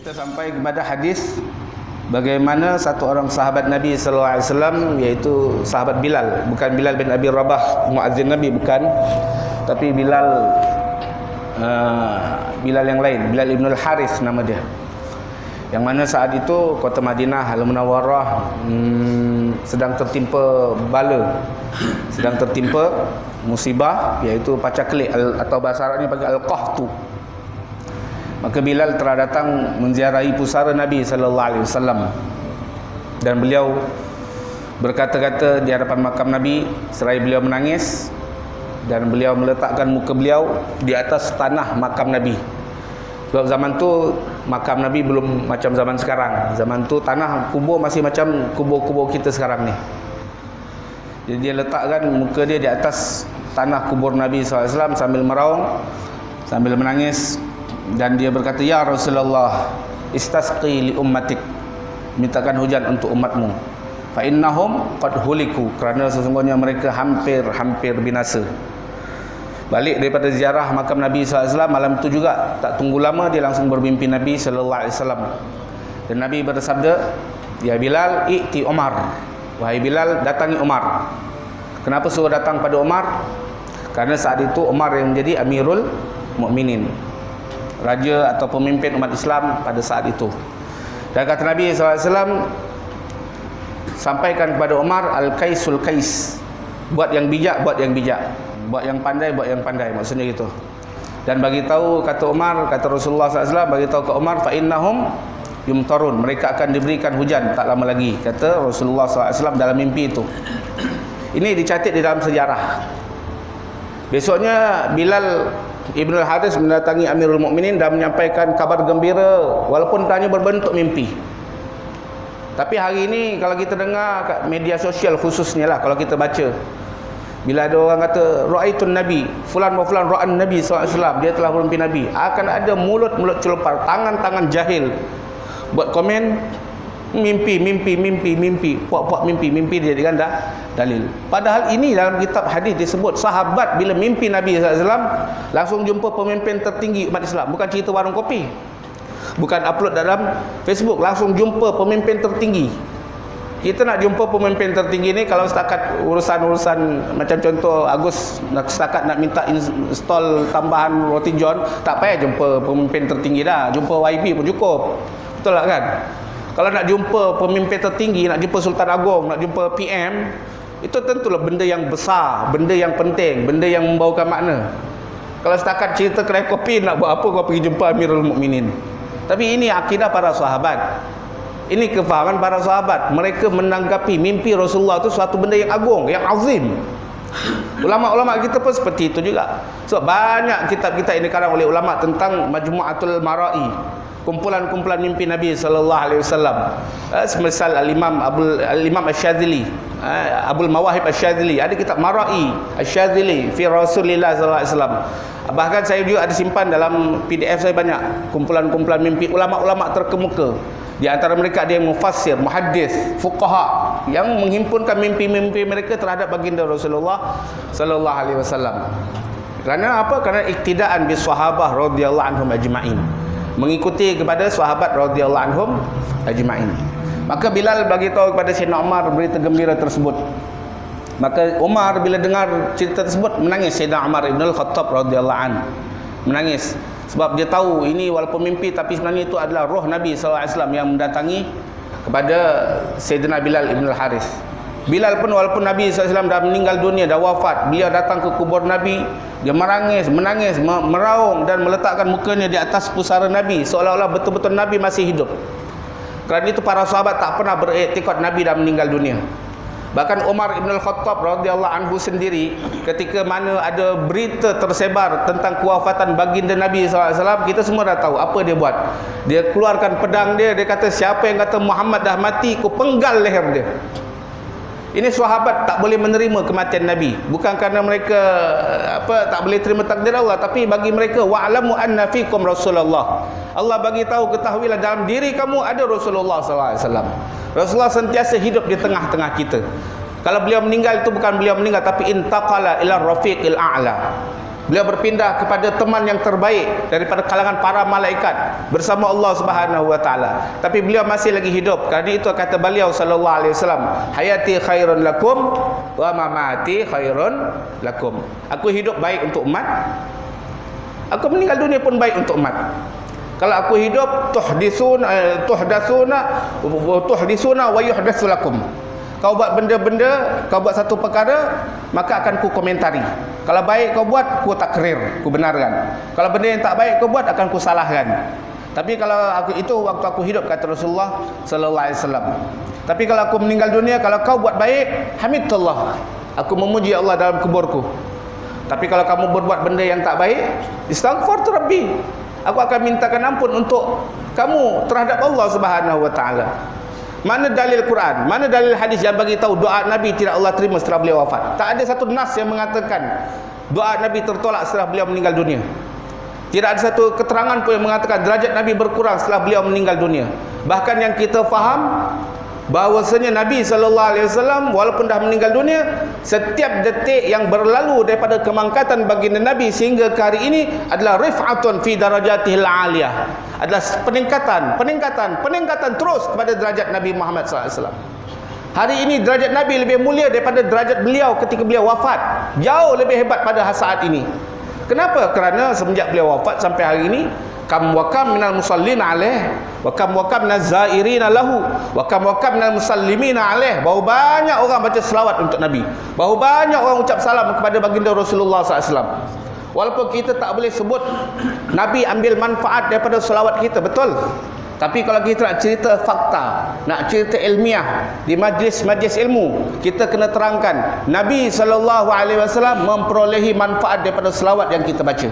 Kita sampai kepada hadis bagaimana satu orang sahabat Nabi sallallahu alaihi wasallam, iaitu sahabat Bilal, bukan Bilal bin Abi Rabah muazzin Nabi, bukan, tapi Bilal yang lain, Bilal ibn al-Harith nama dia, yang mana saat itu kota Madinah Al-Munawwarah sedang tertimpa bala, sedang tertimpa musibah, iaitu pacaklik atau bahasa Arabnya panggil al-qahtu. Maka Bilal telah datang menziarahi pusara Nabi sallallahu alaihi wasallam, dan beliau berkata-kata di hadapan makam Nabi seraya beliau menangis, dan beliau meletakkan muka beliau di atas tanah makam Nabi. Sebab zaman tu makam Nabi belum macam zaman sekarang. Zaman tu tanah kubur masih macam kubur-kubur kita sekarang ni. Jadi dia letakkan muka dia di atas tanah kubur Nabi SAW sambil meraung, sambil menangis, dan dia berkata, "Ya Rasulullah, istasqi li ummatik, mintakan hujan untuk umatmu. Fa innahum qad huliku, kerana sesungguhnya mereka hampir binasa." Balik daripada ziarah makam Nabi SAW, malam itu juga tak tunggu lama dia langsung bermimpi Nabi SAW. Dan Nabi bersabda, "Ya Bilal, i'ti Umar." Wahai Bilal, datangi Umar. Kenapa suruh datang pada Umar? Karena saat itu Umar yang menjadi Amirul Mukminin, raja atau pemimpin umat Islam pada saat itu. Dan kata Nabi SAW, sampaikan kepada Umar, al-kaisul kais, buat yang bijak, buat yang bijak, buat yang pandai, buat yang pandai, maksudnya gitu. Dan bagi tahu, kata Umar, kata Rasulullah SAW, bagi tahu ke Umar, fa innahum yumtarun, mereka akan diberikan hujan tak lama lagi, kata Rasulullah SAW dalam mimpi itu. Ini dicatat di dalam sejarah. Besoknya Bilal Ibn al-Harith mendatangi Amirul Mukminin dan menyampaikan kabar gembira, walaupun hanya berbentuk mimpi. Tapi hari ini kalau kita dengar kat media sosial khususnya lah, kalau kita baca, bila ada orang kata ra'aitun Nabi, fulan wa fulan ra'an Nabi SAW, dia telah bermimpi Nabi, akan ada mulut-mulut celupar, tangan-tangan jahil buat komen, mimpi, puak-puak mimpi dia dengan dalil. Padahal ini dalam kitab hadis disebut sahabat bila mimpi Nabi SAW langsung jumpa pemimpin tertinggi umat Islam. Bukan cerita warung kopi, bukan upload dalam Facebook, langsung jumpa pemimpin tertinggi. Kita nak jumpa pemimpin tertinggi ni kalau setakat urusan-urusan macam contoh Agus setakat nak minta install tambahan roti john, tak payah jumpa pemimpin tertinggi dah, jumpa YB pun cukup. Betul tak kan? Kalau nak jumpa pemimpin tertinggi, nak jumpa Sultan Agong, nak jumpa PM, itu tentulah benda yang besar, benda yang penting, benda yang membawakan makna. Kalau setakat cerita kedai kopi, nak buat apa kau pergi jumpa Amirul Mukminin? Tapi ini akidah para sahabat, ini kefahaman para sahabat. Mereka menanggapi mimpi Rasulullah itu suatu benda yang agung, yang azim. Ulama-ulama kita pun seperti itu juga. So banyak kitab-kitab yang dikarang oleh ulama tentang Majmu'atul Mara'i, kumpulan-kumpulan mimpi Nabi sallallahu alaihi wasallam. Semisal al-Imam Asy-Syadzili, Abul Mawahib Asy-Syadzili, ada kitab Mara'i Asy-Syadzili fi Rasulillah sallallahu alaihi wasallam. Bahkan saya juga ada simpan dalam PDF saya banyak kumpulan-kumpulan mimpi ulama-ulama terkemuka. Di antara mereka ada yang mufassir, muhaddis, fuqaha yang menghimpunkan mimpi-mimpi mereka terhadap baginda Rasulullah sallallahu alaihi wasallam. Kerana apa? Kerana iktidaan bis sahabah radhiyallahu anhum ajma'in, mengikuti kepada sahabat radhiyallahu anhum ajma'in. Maka Bilal bagi tahu kepada Sayyidina Umar berita gembira tersebut. Maka Umar bila dengar cerita tersebut menangis. Sayyidina Umar ibn al-Khattab radhiyallahu anhu menangis sebab dia tahu ini walaupun mimpi, tapi sebenarnya itu adalah roh Nabi SAW yang mendatangi kepada Sayyidina Bilal ibn al-Harith. Bilal pun walaupun Nabi SAW dah meninggal dunia, dah wafat, beliau datang ke kubur Nabi, dia menangis, meraung dan meletakkan mukanya di atas pusara Nabi, seolah-olah betul-betul Nabi masih hidup. Kerana itu para sahabat tak pernah beriktikad Nabi dah meninggal dunia. Bahkan Umar ibn al-Khattab radhiyallahu anhu sendiri, ketika mana ada berita tersebar tentang kewafatan baginda Nabi SAW, kita semua dah tahu apa dia buat. Dia keluarkan pedang dia kata, siapa yang kata Muhammad dah mati, ku penggal leher dia. Ini sahabat tak boleh menerima kematian Nabi, bukan kerana mereka tak boleh terima takdir Allah, tapi bagi mereka wa'lamu anna fikum Rasulullah. Allah bagi tahu, ketahuilah dalam diri kamu ada Rasulullah sallallahu alaihi wasallam. Rasulullah sentiasa hidup di tengah-tengah kita. Kalau beliau meninggal itu bukan beliau meninggal, tapi intaqala ila rafiqil a'la. Beliau berpindah kepada teman yang terbaik daripada kalangan para malaikat bersama Allah Subhanahu wa taala. Tapi beliau masih lagi hidup. Karena itu kata beliau sallallahu alaihi wasallam, hayati khairun lakum wa mamati khairun lakum. Aku hidup baik untuk umat, aku meninggal dunia pun baik untuk umat. Kalau aku hidup tuhdisuna wa yuhdatsu lakum. Kau buat benda-benda, kau buat satu perkara, maka akan ku komentari. Kalau baik kau buat, ku takrir, ku benarkan. Kalau benda yang tak baik kau buat, akan ku salahkan. Tapi kalau aku itu waktu aku hidup, kata Rasulullah sallallahu alaihi wasallam. Tapi kalau aku meninggal dunia, kalau kau buat baik, hamidullah, aku memuji Allah dalam kuburku. Tapi kalau kamu berbuat benda yang tak baik, istighfartu rabbi, aku akan mintakan ampun untuk kamu terhadap Allah Subhanahu wa taala. Mana dalil Quran, mana dalil hadis yang bagi tahu doa Nabi tidak Allah terima setelah beliau wafat? Tak ada satu nas yang mengatakan doa Nabi tertolak setelah beliau meninggal dunia. Tidak ada satu keterangan pun yang mengatakan derajat Nabi berkurang setelah beliau meninggal dunia. Bahkan yang kita faham bahawasanya Nabi SAW walaupun dah meninggal dunia, setiap detik yang berlalu daripada kemangkatan baginda Nabi sehingga ke hari ini adalah rif'atun fi darajatihil aliyah, adalah peningkatan terus kepada derajat Nabi Muhammad SAW. Hari ini derajat Nabi lebih mulia daripada derajat beliau ketika beliau wafat, jauh lebih hebat pada saat ini. Kenapa? Kerana semenjak beliau wafat sampai hari ini, kam wa kam minal musallin alaih wa kam minaz zairina lahu wa kam minal musallimina alaih. Bahawa banyak orang baca selawat untuk Nabi, bahawa banyak orang ucap salam kepada baginda Rasulullah SAW. Walaupun kita tak boleh sebut Nabi ambil manfaat daripada selawat kita, betul. Tapi kalau kita nak cerita fakta, nak cerita ilmiah di majlis-majlis ilmu, kita kena terangkan Nabi SAW memperolehi manfaat daripada selawat yang kita baca.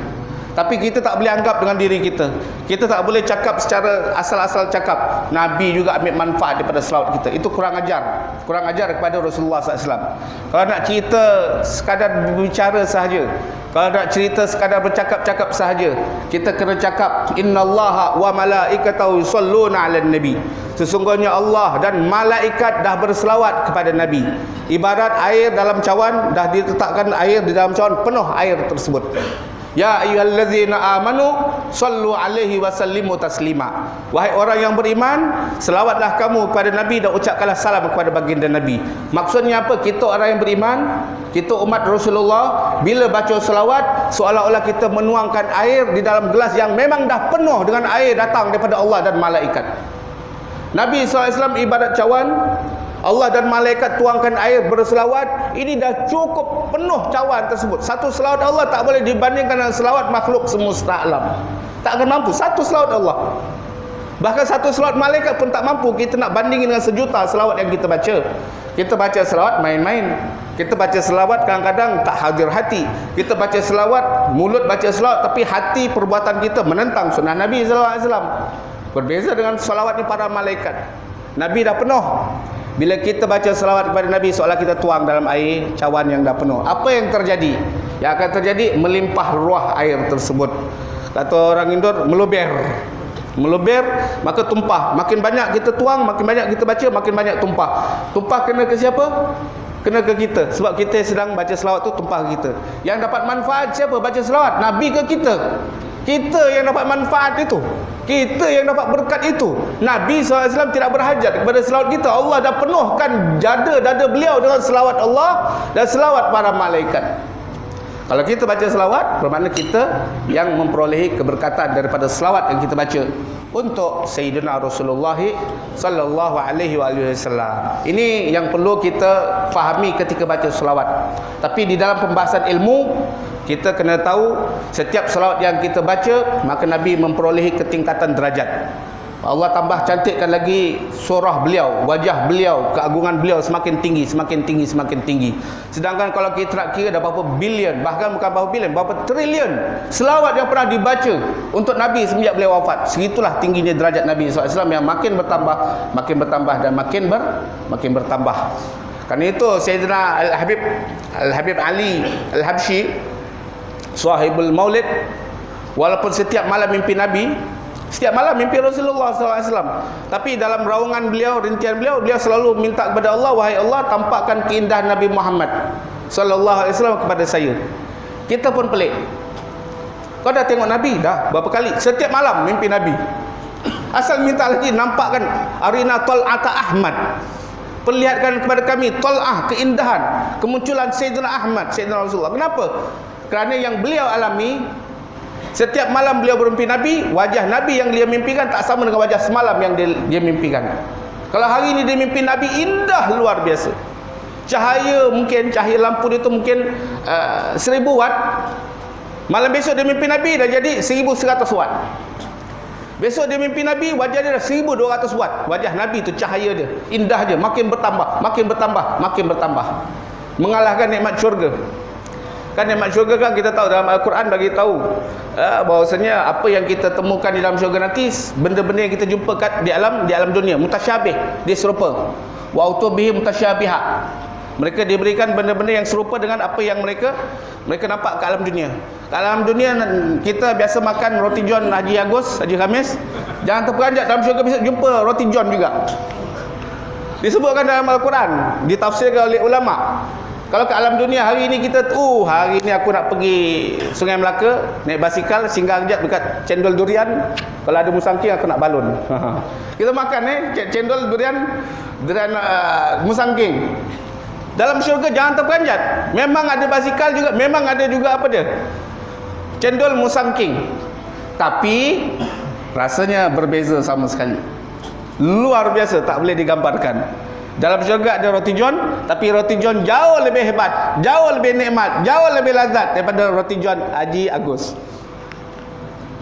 Tapi kita tak boleh anggap dengan diri kita. Kita tak boleh cakap secara asal-asal cakap Nabi juga ambil manfaat daripada selawat kita. Itu kurang ajar. Kurang ajar kepada Rasulullah SAW. Kalau nak cerita sekadar berbicara sahaja, kalau nak cerita sekadar bercakap-cakap sahaja, kita kena cakap innallaha wa malaikatahu yusholluna 'alan nabi. Sesungguhnya Allah dan malaikat dah berselawat kepada Nabi. Ibarat air dalam cawan, dah diletakkan air di dalam cawan, penuh air tersebut. Ya ayyuhallazina amanu sallu alaihi wa sallimu taslima. Wahai orang yang beriman, selawatlah kamu kepada Nabi dan ucapkanlah salam kepada baginda Nabi. Maksudnya apa? Kita orang yang beriman, kita umat Rasulullah, bila baca selawat seolah-olah kita menuangkan air di dalam gelas yang memang dah penuh dengan air datang daripada Allah dan malaikat. Nabi SAW ibarat cawan, Allah dan malaikat tuangkan air berselawat, ini dah cukup penuh cawan tersebut. Satu selawat Allah tak boleh dibandingkan dengan selawat makhluk semesta alam. Tak akan mampu satu selawat Allah. Bahkan satu selawat malaikat pun tak mampu kita nak bandingin dengan sejuta selawat yang kita baca. Kita baca selawat main-main. Kita baca selawat kadang-kadang tak hadir hati. Kita baca selawat, mulut baca selawat, tapi hati perbuatan kita menentang sunnah Nabi SAW. Berbeza dengan selawatnya para malaikat. Nabi dah penuh. Bila kita baca selawat kepada Nabi, seolah kita tuang dalam air cawan yang dah penuh. Apa yang terjadi? Yang akan terjadi, melimpah ruah air tersebut. Kata orang Indo, meluber. Meluber, maka tumpah. Makin banyak kita tuang, makin banyak kita baca, makin banyak tumpah. Tumpah kena ke siapa? Kena ke kita. Sebab kita sedang baca selawat tu, tumpah ke kita. Yang dapat manfaat siapa baca selawat? Nabi ke kita? Kita yang dapat manfaat itu, kita yang dapat berkat itu. Nabi SAW tidak berhajat kepada selawat kita. Allah dah penuhkan dada beliau dengan selawat Allah dan selawat para malaikat. Kalau kita baca selawat, bermakna kita yang memperolehi keberkatan daripada selawat yang kita baca untuk Sayyidina Rasulullah sallallahu alaihi wasallam. Ini yang perlu kita fahami ketika baca selawat. Tapi di dalam pembahasan ilmu, kita kena tahu setiap selawat yang kita baca, maka Nabi memperolehi ketingkatan derajat. Allah tambah cantikkan lagi surah beliau, wajah beliau, keagungan beliau semakin tinggi, semakin tinggi, semakin tinggi. Sedangkan kalau kita nak kira dah berapa bilion, bahkan bukan berapa bilion, berapa trilion selawat yang pernah dibaca untuk Nabi semenjak beliau wafat. Segitulah tingginya derajat Nabi SAW yang makin bertambah dan makin bertambah. Kerana itu Sayyidina Al-Habib Ali Al-Habsyi, Sahibul Maulid, walaupun setiap malam mimpi Nabi, setiap malam mimpi Rasulullah SAW, tapi dalam raungan beliau, rintihan beliau, beliau selalu minta kepada Allah, wahai Allah, tampakkan keindahan Nabi Muhammad SAW kepada saya. Kita pun pelik. Kau dah tengok Nabi? Dah. Berapa kali? Setiap malam mimpi Nabi. Asal minta lagi, nampakkan arina tal'ata Ahmad. Perlihatkan kepada kami tal'ah, keindahan, kemunculan Sayyidina Ahmad, Sayyidina Rasulullah. Kenapa? Kerana yang beliau alami, setiap malam beliau bermimpi Nabi, wajah Nabi yang dia mimpikan tak sama dengan wajah semalam yang dia mimpikan. Kalau hari ini dia mimpi Nabi, indah luar biasa. Cahaya lampu dia tu mungkin 1000 watt. Malam besok dia mimpi Nabi dah jadi 1100 watt. Besok dia mimpi Nabi, wajah dia dah 1200 watt. Wajah Nabi tu cahaya dia, indah dia, makin bertambah, makin bertambah, makin bertambah. Mengalahkan nikmat syurga. Kan nikmat syurga kan kita tahu dalam Al-Quran bagi tahu bahawasanya apa yang kita temukan di dalam syurga nanti, benda-benda yang kita jumpa di alam dunia mutasyabih, dia serupa. Wa utubihi mutasyabihat. Mereka diberikan benda-benda yang serupa dengan apa yang mereka nampak ke alam dunia. Ke alam dunia kita biasa makan roti john Haji Agus, Haji Khamis. Jangan terperanjat, dalam syurga bisa jumpa roti john juga. Disebutkan dalam Al-Quran, ditafsirkan oleh ulama. Kalau ke alam dunia hari ini kita hari ini aku nak pergi Sungai Melaka, naik basikal, singgah kejap dekat cendol durian. Kalau ada musangking aku nak balon. Kita makan cendol durian musangking. Dalam syurga jangan terperanjat. Memang ada basikal juga, memang ada juga apa dia? Cendol musangking. Tapi rasanya berbeza sama sekali. Luar biasa, tak boleh digambarkan. Dalam syurga ada roti john, tapi roti john jauh lebih hebat, jauh lebih nikmat, jauh lebih lazat daripada roti john Haji Agus.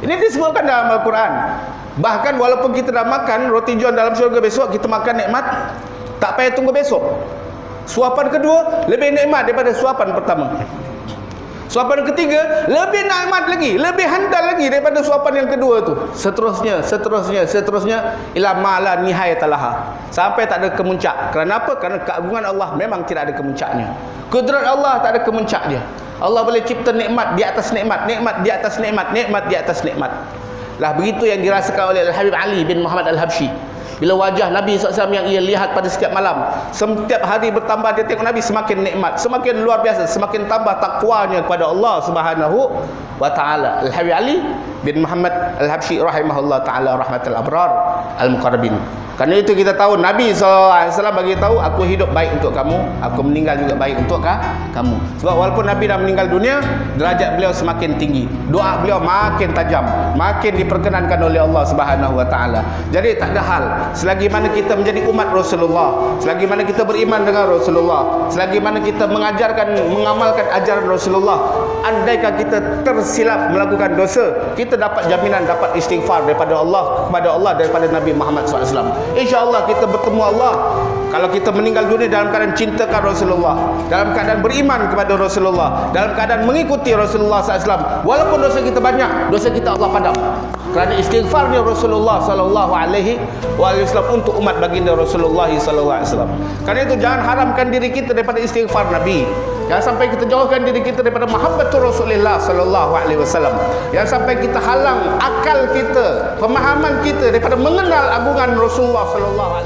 Ini disebutkan dalam Al-Quran. Bahkan walaupun kita dah makan roti john dalam syurga besok, kita makan nikmat, tak payah tunggu besok. Suapan kedua lebih nikmat daripada suapan pertama. Suapan ketiga lebih nikmat lagi, lebih handal lagi daripada suapan yang kedua tu. Seterusnya ila ma la nihayata laha. Sampai tak ada kemuncak. Kerana apa? Kerana keagungan Allah memang tidak ada kemuncaknya. Kudrat Allah tak ada kemuncaknya. Allah boleh cipta nikmat di atas nikmat, nikmat di atas nikmat, nikmat di atas nikmat. Lah begitu yang dirasakan oleh Al-Habib Ali bin Muhammad Al-Habsyi. Bila wajah Nabi SAW yang ia lihat pada setiap malam, setiap hari bertambah dia tengok Nabi, semakin nikmat, semakin luar biasa, semakin tambah takwanya kepada Allah Subhanahu wa ta'ala. Al-Habib Ali bin Muhammad Al-Habsyi rahimahullah ta'ala rahmatul abrar al-muqarrabin. Kerana itu kita tahu Nabi SAW bagi tahu, aku hidup baik untuk kamu, aku meninggal juga baik untuk kamu. Sebab walaupun Nabi dah meninggal dunia, derajat beliau semakin tinggi, doa beliau makin tajam, makin diperkenankan oleh Allah Subhanahu wa ta'ala. Jadi tak ada hal, selagi mana kita menjadi umat Rasulullah, selagi mana kita beriman dengan Rasulullah, selagi mana kita mengamalkan ajaran Rasulullah, andaikan kita tersilap melakukan dosa, kita dapat jaminan dapat istighfar daripada Allah, daripada Nabi Muhammad SAW. InsyaAllah kita bertemu Allah kalau kita meninggal dunia dalam keadaan cintakan Rasulullah, dalam keadaan beriman kepada Rasulullah, dalam keadaan mengikuti Rasulullah SAW. Walaupun dosa kita banyak, dosa kita Allah padam. Kerana istighfarnya Rasulullah SAW untuk umat baginda Rasulullah SAW. Kerana itu jangan haramkan diri kita daripada istighfar Nabi. Jangan sampai kita jauhkan diri kita daripada Muhammadur Rasulullah SAW. Jangan sampai kita halang akal kita, pemahaman kita daripada mengenal agungan Rasulullah SAW.